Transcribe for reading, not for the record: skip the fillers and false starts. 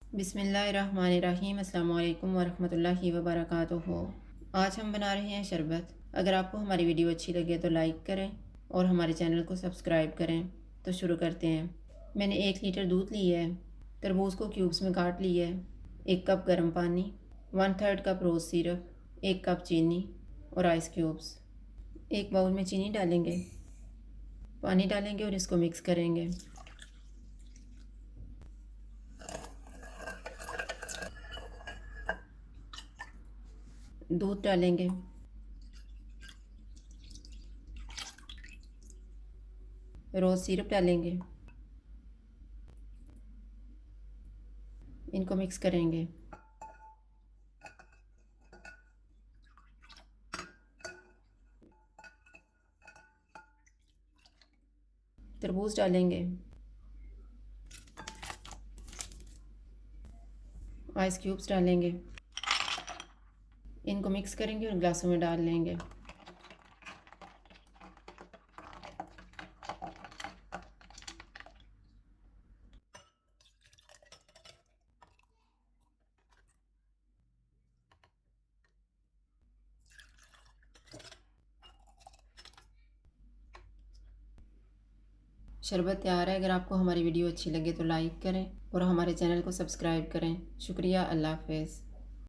बिस्मिल्लाहिर्रहमानिर्रहीम। अस्सलाम वालेकुम वरहमतुल्लाहि वबरकातुहू। आज हम बना रहे हैं शरबत। अगर आपको हमारी वीडियो अच्छी लगे तो लाइक करें और हमारे चैनल को सब्सक्राइब करें। तो शुरू करते हैं। मैंने 1 लीटर दूध लिया है। तरबूज को क्यूब्स में काट लिया है। 1 कप गर्म पानी, 1/3 कप रोज़ सिरप, 1 कप चीनी और आइस क्यूब्स। एक बाउल में चीनी डालेंगे, पानी डालेंगे और इसको मिक्स करेंगे। दूध डालेंगे, रोज़ सिरप डालेंगे, इनको मिक्स करेंगे। तरबूज डालेंगे, आइस क्यूब्स डालेंगे, इनको मिक्स करेंगे और ग्लासों में डाल लेंगे। शरबत तैयार है। अगर आपको हमारी वीडियो अच्छी लगे तो लाइक करें और हमारे चैनल को सब्सक्राइब करें। शुक्रिया। अल्लाह हाफ़िज़।